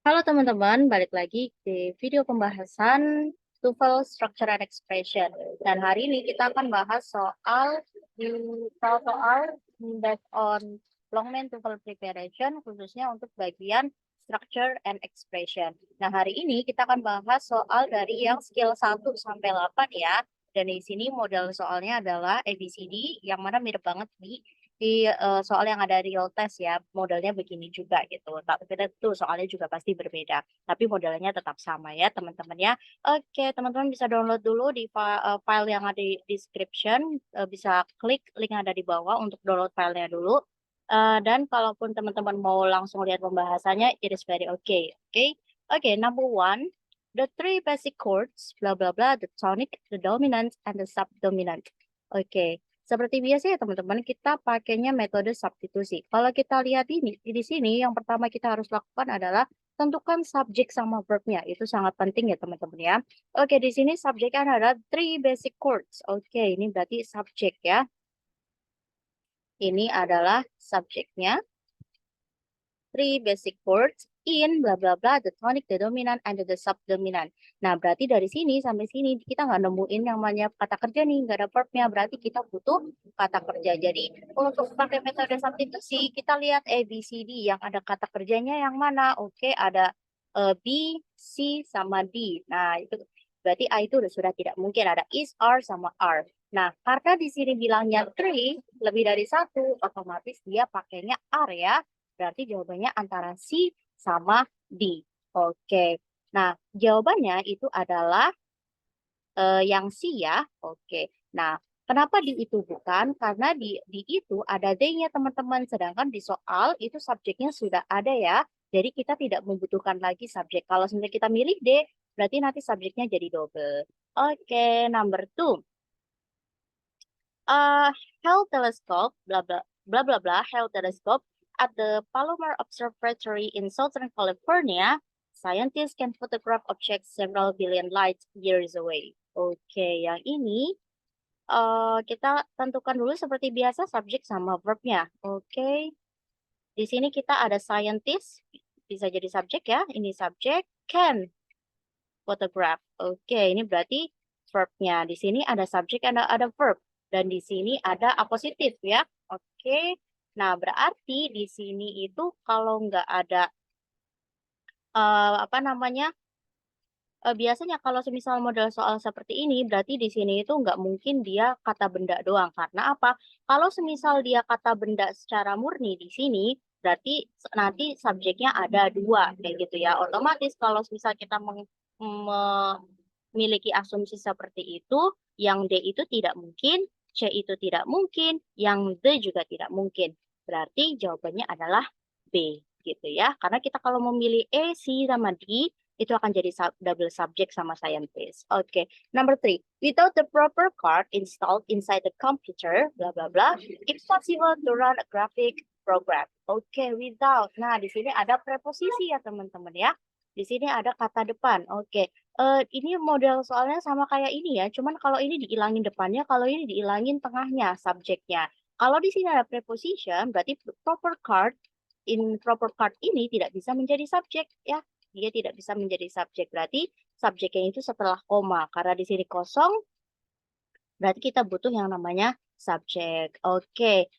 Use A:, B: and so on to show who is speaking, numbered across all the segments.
A: Halo teman-teman, balik lagi di video pembahasan TOEFL Structure and Expression. Dan hari ini kita akan bahas soal based on Longman TOEFL Preparation, khususnya untuk bagian Structure and Expression. Nah, hari ini kita akan bahas soal dari yang skill 1 sampai 8 ya. Dan di sini model soalnya adalah ABCD, yang mana mirip banget di soal yang ada real test ya, modelnya begini juga gitu. Tapi tentu soalnya juga pasti berbeda, tapi modelnya tetap sama ya teman-teman ya. Oke, teman-teman bisa download dulu di file yang ada di description, bisa klik link yang ada di bawah untuk download filenya dulu. Dan kalaupun teman-teman mau langsung lihat pembahasannya, it is very okay, oke? Oke, number one, the three basic chords, bla bla bla, the tonic, the dominant, and the subdominant. Oke, seperti biasa ya teman-teman, kita pakainya metode substitusi. Kalau kita lihat ini di sini, yang pertama kita harus lakukan adalah tentukan subjek sama verbnya. Itu sangat penting ya teman-teman ya. Oke, di sini subjeknya adalah three basic chords. Oke, ini berarti subjek ya. Ini adalah subjeknya. Three basic chords in bla bla bla, the tonic, the dominant, and the subdominant. Nah, berarti dari sini sampai sini kita nggak nemuin yang namanya kata kerja nih, nggak ada verbnya. Berarti kita butuh kata kerja. Jadi untuk pakai metode substitusi, kita lihat A, B, C, D. Yang ada kata kerjanya yang mana? Oke, ada B, C, sama D. Nah, itu berarti A itu sudah tidak mungkin. Ada is, are, sama are. Nah, karena di sini bilangnya three, lebih dari satu, otomatis dia pakainya are ya. Berarti jawabannya antara C sama D. Oke. Nah, jawabannya itu adalah yang C ya. Oke. Nah, kenapa di itu bukan? Karena di itu ada D-nya teman-teman. Sedangkan di soal itu subjeknya sudah ada ya. Jadi kita tidak membutuhkan lagi subjek. Kalau sebenarnya kita milih D, berarti nanti subjeknya jadi double. Oke, number two. Uh, Hale telescope, blah blah blah blah blah, Hale telescope at the Palomar Observatory in Southern California, scientists can photograph objects several billion light years away. Oke, yang ini kita tentukan dulu seperti biasa subjek sama verbnya. Oke, di sini kita ada scientist, bisa jadi subjek ya. Ini subjek, can photograph. Oke, ini berarti verbnya. Di sini ada subjek, ada verb. Dan di sini ada apositif ya. Oke. Nah, berarti di sini itu kalau nggak ada apa namanya? Biasanya kalau semisal model soal seperti ini, berarti di sini itu nggak mungkin dia kata benda doang. Karena apa? Kalau semisal dia kata benda secara murni di sini, berarti nanti subjeknya ada dua, kayak gitu ya. Otomatis kalau misal kita memiliki asumsi seperti itu, yang D itu tidak mungkin, C itu tidak mungkin, yang D juga tidak mungkin. Berarti jawabannya adalah B, gitu ya. Karena kita kalau memilih A, C, sama D, itu akan jadi double subject sama scientist. Oke, number three. Without the proper card installed inside the computer, bla bla bla, it's possible to run a graphic program. Oke, without. Nah, di sini ada preposisi ya teman-teman ya. Di sini ada kata depan. Oke, ini model soalnya sama kayak ini ya. Cuman kalau ini dihilangin depannya, kalau ini dihilangin tengahnya, subjeknya. Kalau di sini ada preposition, berarti proper card in proper card ini tidak bisa menjadi subjek ya. Dia tidak bisa menjadi subjek. Berarti subjeknya itu setelah koma. Karena di sini kosong, berarti kita butuh yang namanya subjek. Oke.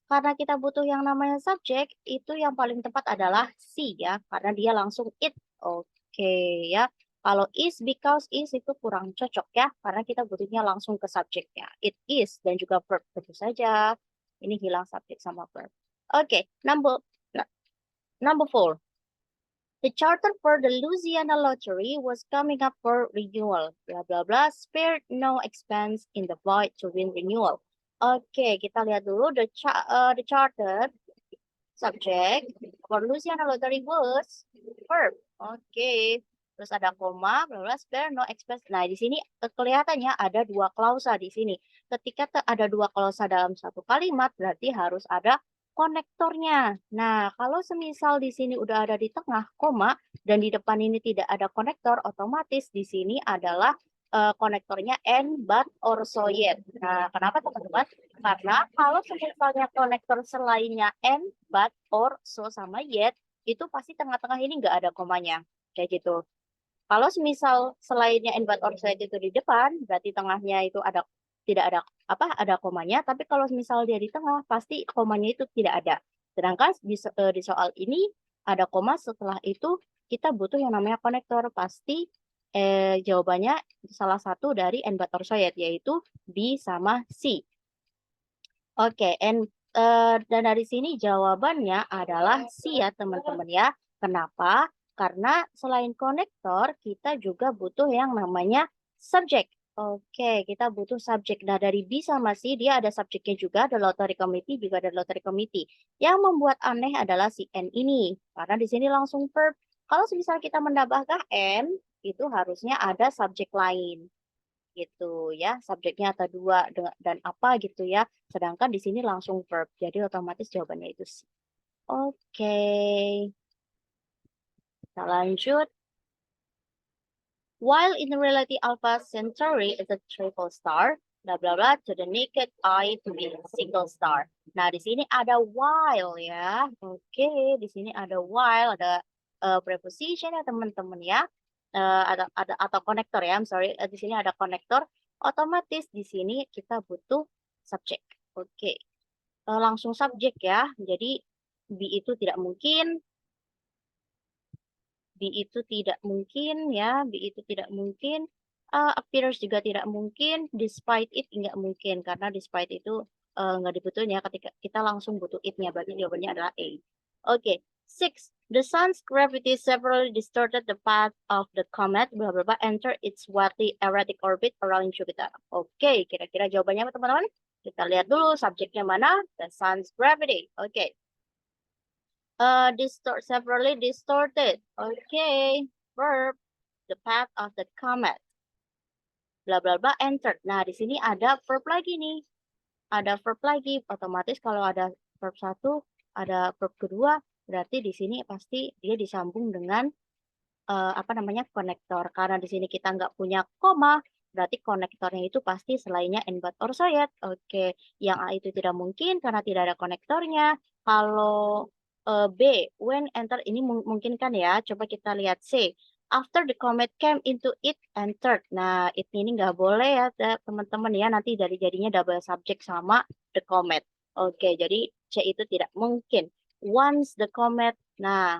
A: Karena kita butuh yang namanya subjek, itu yang paling tepat adalah C ya. Karena dia langsung it. Oke ya. Kalau is, because is itu kurang cocok ya. Karena kita butuhnya langsung ke subjeknya. It is dan juga verb. Tentu saja. Ini hilang subjek sama verb. Oke. Number four. The charter for the Louisiana Lottery was coming up for renewal. Blah blah blah. Spared no expense in the void to win renewal. Oke, kita lihat dulu the charter subject for Louisiana Lottery was verb. Oke. Terus ada koma, bla bla, spare no expense. Nah, di sini kelihatannya ada dua klausa di sini. Ketika ada dua klausa dalam satu kalimat, berarti harus ada konektornya. Nah, kalau semisal di sini udah ada di tengah koma dan di depan ini tidak ada konektor, otomatis di sini adalah konektornya and, but, or, so, yet. Nah, kenapa teman-teman? Karena kalau misalnya konektor selainnya and, but, or, so, sama yet, itu pasti tengah-tengah ini nggak ada komanya. Kayak gitu. Kalau semisal selainnya and but or side itu di depan, berarti tengahnya itu tidak ada ada komanya, tapi kalau misal dia di tengah, pasti komanya itu tidak ada. Sedangkan di soal ini ada koma, setelah itu kita butuh yang namanya konektor. Pasti jawabannya salah satu dari and but or side, yaitu B sama C. Oke, dan dari sini jawabannya adalah C ya teman-teman ya. Kenapa? Karena selain konektor, kita juga butuh yang namanya subjek. Oke, kita butuh subjek. Nah, dari B sama C, dia ada subjeknya juga, ada lottery committee, juga ada lottery committee. Yang membuat aneh adalah si N ini. Karena di sini langsung verb. Kalau misalnya kita menambahkan N, itu harusnya ada subjek lain gitu ya, subjeknya ada dua dan apa gitu ya, sedangkan di sini langsung verb, jadi otomatis jawabannya itu C. Oke, kita lanjut. While in reality Alpha Centauri is a triple star, bla bla bla, to the naked eye to be a single star. Nah, di sini ada while ya. Oke, di sini ada while, ada preposition ya teman-teman ya. Ada atau konektor ya, I'm sorry. Di sini ada konektor. Otomatis di sini kita butuh subjek. Oke. Langsung subjek ya. Jadi B itu tidak mungkin, B itu tidak mungkin ya, B itu tidak mungkin, appears juga tidak mungkin, despite it nggak mungkin, karena despite itu nggak dibutuhin ya, ketika kita langsung butuh it-nya, berarti jawabannya adalah A. Oke, 6. The sun's gravity severely distorted the path of the comet, blah blah blah, enter its wildly erratic orbit around Jupiter. Oke, kira-kira jawabannya apa teman-teman? Kita lihat dulu subjeknya mana, the sun's gravity. Oke. Severely distorted. Okay. Verb, the path of the comet. Bla bla bla, entered. Nah, di sini ada verb lagi nih. Ada verb lagi. Otomatis kalau ada verb satu, ada verb kedua, berarti di sini pasti dia disambung dengan konektor. Karena di sini kita nggak punya koma, berarti konektornya itu pasti selainnya and but or sayat. Oke, yang A itu tidak mungkin karena tidak ada konektornya. Kalau B, when enter ini mungkin kan ya. Coba kita lihat C. After the comet came into it, entered. Nah, it ini nggak boleh ya teman-teman ya. Nanti jadinya double subject sama the comet. Oke, jadi C itu tidak mungkin. Once the comet, nah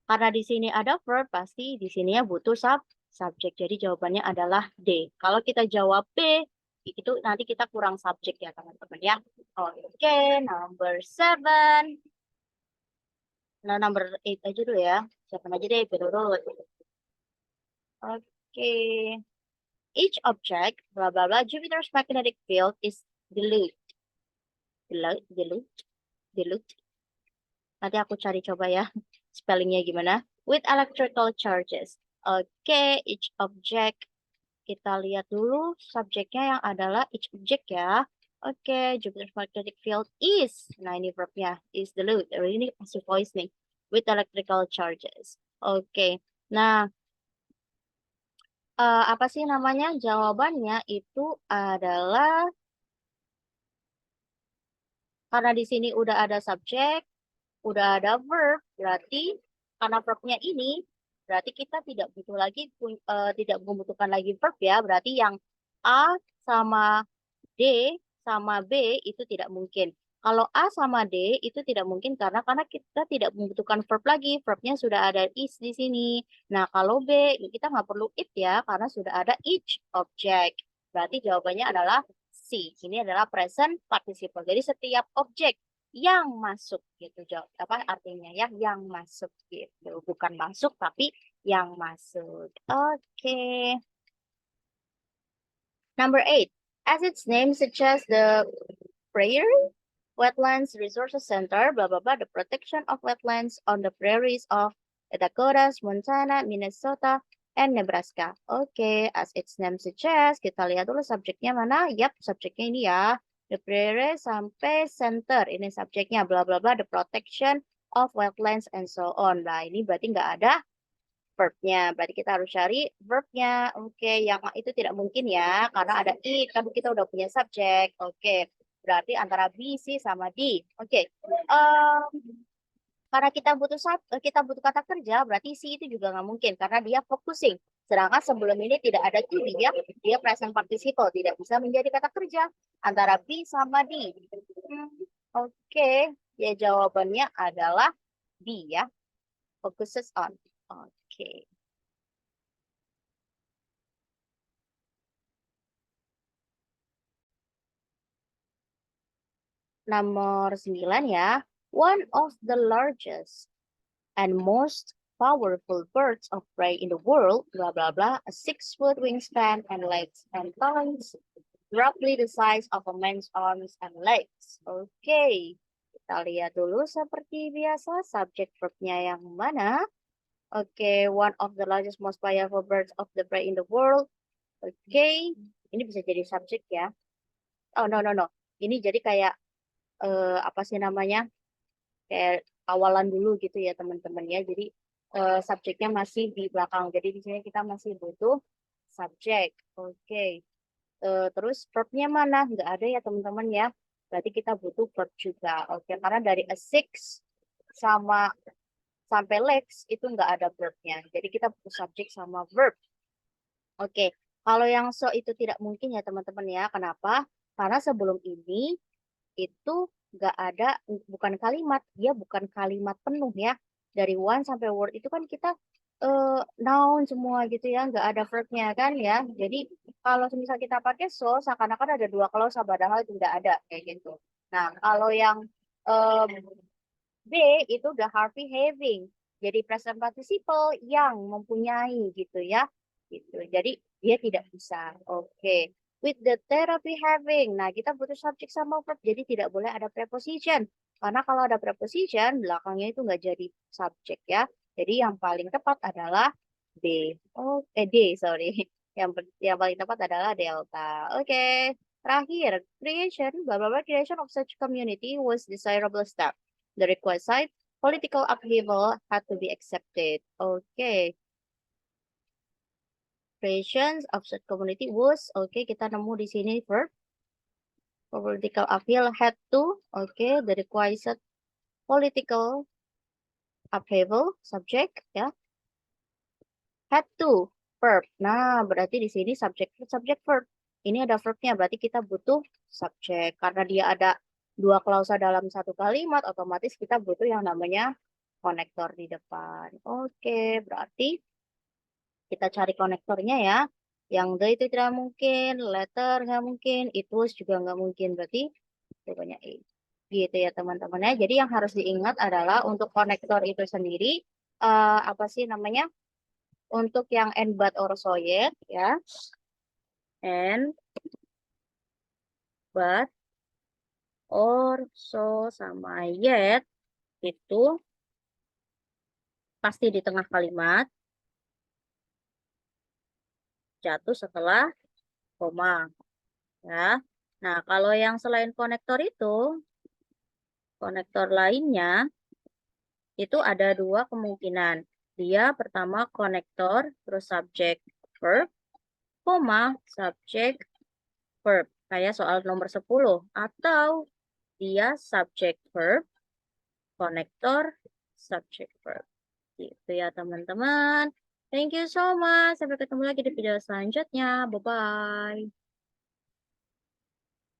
A: karena di sini ada verb, pasti di sini ya butuh subjek. Jadi jawabannya adalah D. Kalau kita jawab B, itu nanti kita kurang subjek ya teman-teman ya. Oke, number 7. Nah, number 8 aja dulu ya. Siapa aja deh, berurut. Oke. Each object, bla bla bla, Jupiter's magnetic field is dilute. Dilute. Nanti aku cari coba ya spellingnya gimana. With electrical charges. Oke, each object. Kita lihat dulu subjeknya yang adalah each object ya. Oke, Jupiter's magnetic field is. Nah, ini verbnya is dilute. Ini passive voice nih. With electrical charges. Oke. Nah, apa sih namanya? Jawabannya itu adalah karena di sini udah ada subjek, udah ada verb, berarti karena verbnya ini, berarti kita tidak butuh lagi, tidak membutuhkan lagi verb ya, berarti yang A sama D sama B itu tidak mungkin. Kalau A sama D itu tidak mungkin karena kita tidak membutuhkan verb lagi, verbnya sudah ada is di sini. Nah, kalau B kita nggak perlu it ya, karena sudah ada each object. Berarti jawabannya adalah C. Ini adalah present participle. Jadi setiap objek yang masuk gitu jawab apa artinya ya, yang masuk gitu, bukan masuk tapi yang masuk. Oke. Number 8, as its name suggests, the prairie wetlands resources center, blah blah blah, the protection of wetlands on the prairies of the Dakotas, Montana, Minnesota, and Nebraska. Oke, as its name suggests, kita lihat dulu subjeknya mana. Yap, subjeknya ini ya. The prairie sampai center. Ini subjeknya, bla bla bla, the protection of wetlands and so on. Nah, ini berarti nggak ada verb-nya. Berarti kita harus cari verb-nya. Oke, yang itu tidak mungkin ya, karena ada it. Kan kita udah punya subjek. Oke, berarti antara B, C, sama D. Oke. Karena kita butuh kata kerja, berarti si itu juga nggak mungkin karena dia focusing. Sedangkan sebelum ini tidak ada to be ya, dia present participle, tidak bisa menjadi kata kerja antara be sama di. Oke, ya jawabannya adalah B ya, focuses on. Oke. Nomor 9 ya. One of the largest and most powerful birds of prey in the world, blah blah blah, a 6-foot wingspan and legs and talons, roughly the size of a man's arms and legs. Oke, kita lihat dulu seperti biasa subjek verbnya yang mana. Oke, one of the largest, most powerful birds of the prey in the world. Oke, ini bisa jadi subjek ya. Oh no no no, ini jadi kayak apa sih namanya? Kayak awalan dulu gitu ya teman-teman ya. Jadi subjeknya masih di belakang. Jadi di sini kita masih butuh subjek. Oke. Terus verbnya mana? Nggak ada ya teman-teman ya. Berarti kita butuh verb juga. Oke, karena dari a six sama sampai legs itu nggak ada verbnya. Jadi kita butuh subjek sama verb. Oke, kalau yang so itu tidak mungkin ya teman-teman ya. Kenapa? Karena sebelum ini itu nggak ada, bukan kalimat, dia bukan kalimat penuh ya. Dari one sampai word itu kan kita noun semua gitu ya, nggak ada verbnya kan ya. Jadi kalau misal kita pakai so, seakan-akan ada dua klausa, padahal tidak ada kayak gitu. Nah, kalau yang eh, B itu the Harvey having. Jadi present participle yang mempunyai gitu ya. Gitu. Jadi dia tidak bisa. Oke. With the therapy having. Nah, kita butuh subjek sama verb. Jadi tidak boleh ada preposition. Karena kalau ada preposition, belakangnya itu nggak jadi subjek ya. Jadi yang paling tepat adalah B. D, sorry. Yang paling tepat adalah delta. Oke. Terakhir, creation, blah, blah, blah, creation of such community was desirable step. The requisite political upheaval had to be accepted. Okay. Creations of such community was, okay, kita nemu di sini verb. Political upheaval had to, okay, the requisite political upheaval, subject, ya. Had to, verb. Nah, berarti di sini subject verb. Ini ada verbnya, berarti kita butuh subjek. Karena dia ada dua klausa dalam satu kalimat, otomatis kita butuh yang namanya konektor di depan. Oke, berarti kita cari konektornya ya. Yang the itu tidak mungkin, letter nggak mungkin, it was juga nggak mungkin. Berarti jawabannya A. Gitu ya teman-teman ya. Jadi yang harus diingat adalah untuk konektor itu sendiri, apa sih namanya? Untuk yang and but or so yet ya. And but or so sama yet itu pasti di tengah kalimat jatuh setelah koma ya. Nah, kalau yang selain konektor itu, konektor lainnya itu ada dua kemungkinan. Dia pertama konektor, terus subjek verb, koma, subjek verb. Kayak soal nomor 10. Atau dia subjek verb, konektor, subjek verb. Gitu ya teman-teman. Thank you so much. Sampai ketemu lagi di video selanjutnya. Bye-bye.